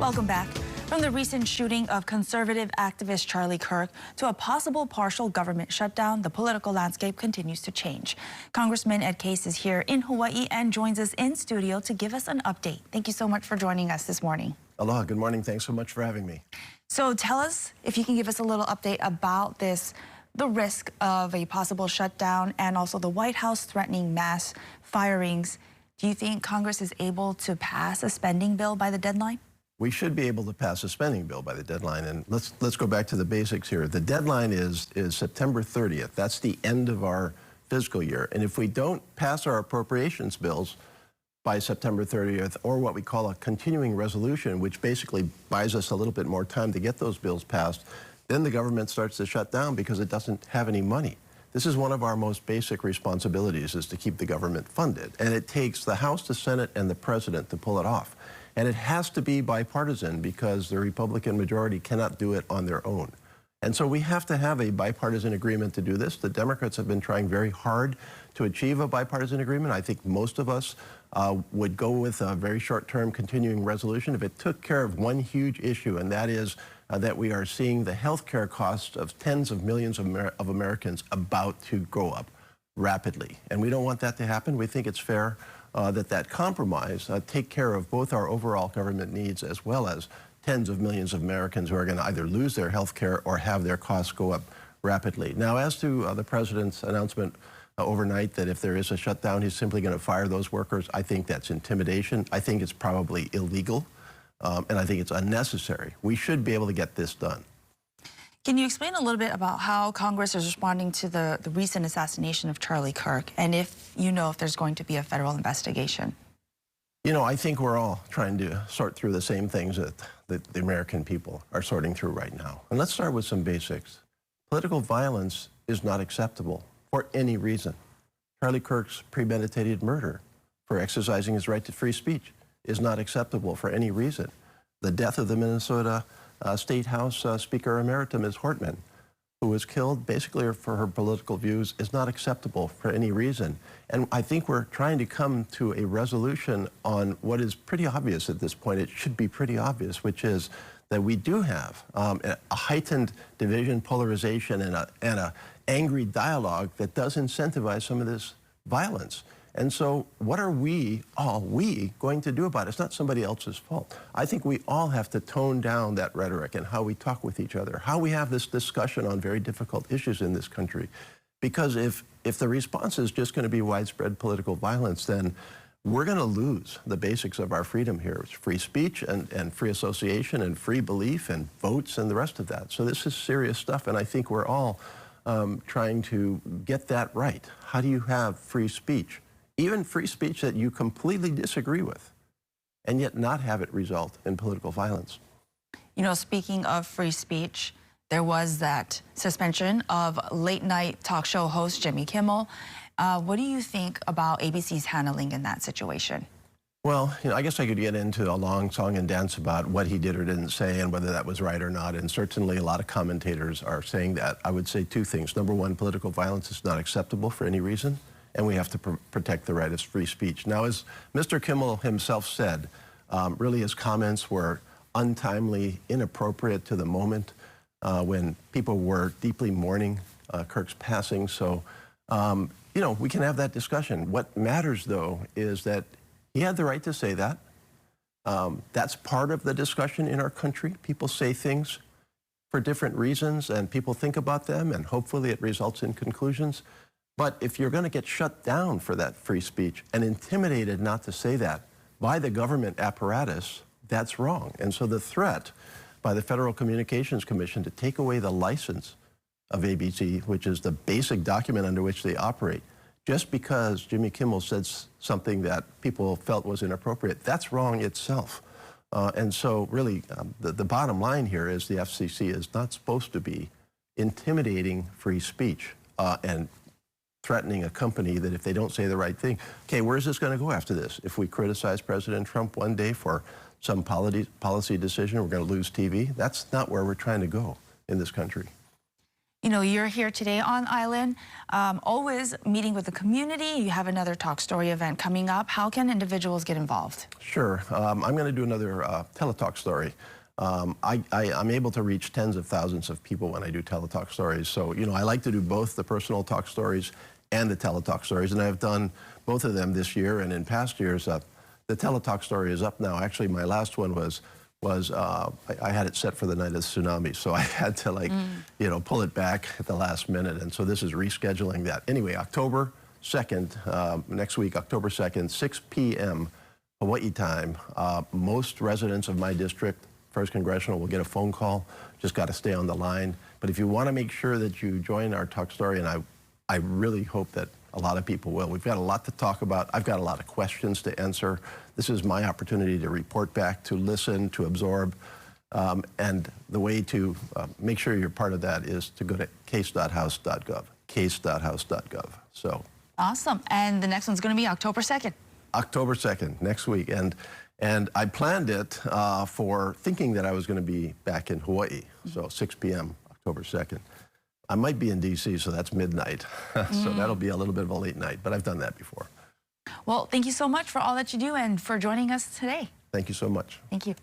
Welcome back. From the recent shooting of conservative activist Charlie Kirk to a possible partial government shutdown, the political landscape continues to change. Congressman Ed Case is here in Hawaii and joins us in studio to give us an update. Thank you so much for joining us this morning. Aloha, good morning. Thanks so much for having me. So tell us, if you can give us a little update about this, the risk of a possible shutdown and also the White House threatening mass firings. Do you think Congress is able to pass a spending bill by the deadline? We should be able to pass a spending bill by the deadline, and let's go back to the basics here. The deadline is September 30th. That's the end of our fiscal year, and if we don't pass our appropriations bills by September 30th, or what we call a continuing resolution, which basically buys us a little bit more time to get those bills passed, then the government starts to shut down because it doesn't have any money. This is one of our most basic responsibilities, is to keep the government funded, and it takes the House, the Senate, and the President to pull it off. And it has to be bipartisan because the Republican majority cannot do it on their own. And so we have to have a bipartisan agreement to do this. The Democrats have been trying very hard to achieve a bipartisan agreement. I think most of us would go with a very short-term continuing resolution if it took care of one huge issue, and that is that we are seeing the health care costs of tens of millions of Americans about to go up rapidly. And we don't want that to happen. We think it's fair that compromise take care of both our overall government needs as well as tens of millions of Americans who are going to either lose their health care or have their costs go up rapidly. Now, as to the President's announcement overnight that if there is a shutdown, he's simply going to fire those workers, I think that's intimidation. I think it's probably illegal, and I think it's unnecessary. We should be able to get this done. Can you explain a little bit about how Congress is responding to the recent assassination of Charlie Kirk, and if you know if there's going to be a federal investigation? You know, I think we're all trying to sort through the same things that the American people are sorting through right now. And let's start with some basics. Political violence is not acceptable for any reason. Charlie Kirk's premeditated murder for exercising his right to free speech is not acceptable for any reason. The death of the Minnesota State House Speaker Emerita, Ms. Hortman, who was killed basically for her political views, is not acceptable for any reason. And I think we're trying to come to a resolution on what is pretty obvious at this point. It should be pretty obvious, which is that we do have a heightened division, polarization, and a angry dialogue that does incentivize some of this violence. And so what are we going to do about it? It's not somebody else's fault. I think we all have to tone down that rhetoric and how we talk with each other, how we have this discussion on very difficult issues in this country. Because if the response is just going to be widespread political violence, then we're going to lose the basics of our freedom here. It's free speech and free association and free belief and votes and the rest of that. So this is serious stuff, and I think we're all trying to get that right. How do you have free speech? Even free speech that you completely disagree with, and yet not have it result in political violence. You know, speaking of free speech, there was that suspension of late-night talk show host Jimmy Kimmel. What do you think about ABC's handling in that situation? Well, you know, I guess I could get into a long song and dance about what he did or didn't say and whether that was right or not, and certainly a lot of commentators are saying that. I would say two things. Number one, political violence is not acceptable for any reason, and we have to protect the right of free speech. Now, as Mr. Kimmel himself said, really his comments were untimely, inappropriate to the moment when people were deeply mourning Kirk's passing. So, you know, we can have that discussion. What matters, though, is that he had the right to say that. That's part of the discussion in our country. People say things for different reasons, and people think about them, and hopefully it results in conclusions. But if you're going to get shut down for that free speech and intimidated not to say that by the government apparatus, that's wrong. And so the threat by the Federal Communications Commission to take away the license of ABC, which is the basic document under which they operate, just because Jimmy Kimmel said something that people felt was inappropriate, that's wrong itself. And so really the bottom line here is the FCC is not supposed to be intimidating free speech and threatening a company that if they don't say the right thing, okay, where's this going to go after this? If we criticize President Trump one day for some policy decision, we're going to lose TV. That's not where we're trying to go in this country. You know, you're here today on island, always meeting with the community. You have another Talk Story event coming up. How can individuals get involved? Sure. I'm going to do another teletalk story. I'm able to reach tens of thousands of people when I do teletalk stories. So, you know, I like to do both the personal talk stories and the teletalk stories, and I've done both of them this year and in past years. The teletalk story is up now. Actually, my last one was I had it set for the night of the tsunami, so I had to you know, pull it back at the last minute, and so this is rescheduling that. Anyway, October 2nd, next week, October 2nd, 6 p.m. Hawaii time. Most residents of my district, First Congressional, will get a phone call. Just got to stay on the line. But if you want to make sure that you join our talk story, and I really hope that a lot of people will. We've got a lot to talk about. I've got a lot of questions to answer. This is my opportunity to report back, to listen, to absorb. And the way to make sure you're part of that is to go to case.house.gov, case.house.gov. So Awesome. And the next one's going to be October 2nd. October 2nd, next week. And I planned it for thinking that I was going to be back in Hawaii. So 6 p.m., October 2nd. I might be in D.C., so that's midnight. So that'll be a little bit of a late night, but I've done that before. Well, thank you so much for all that you do and for joining us today. Thank you so much. Thank you.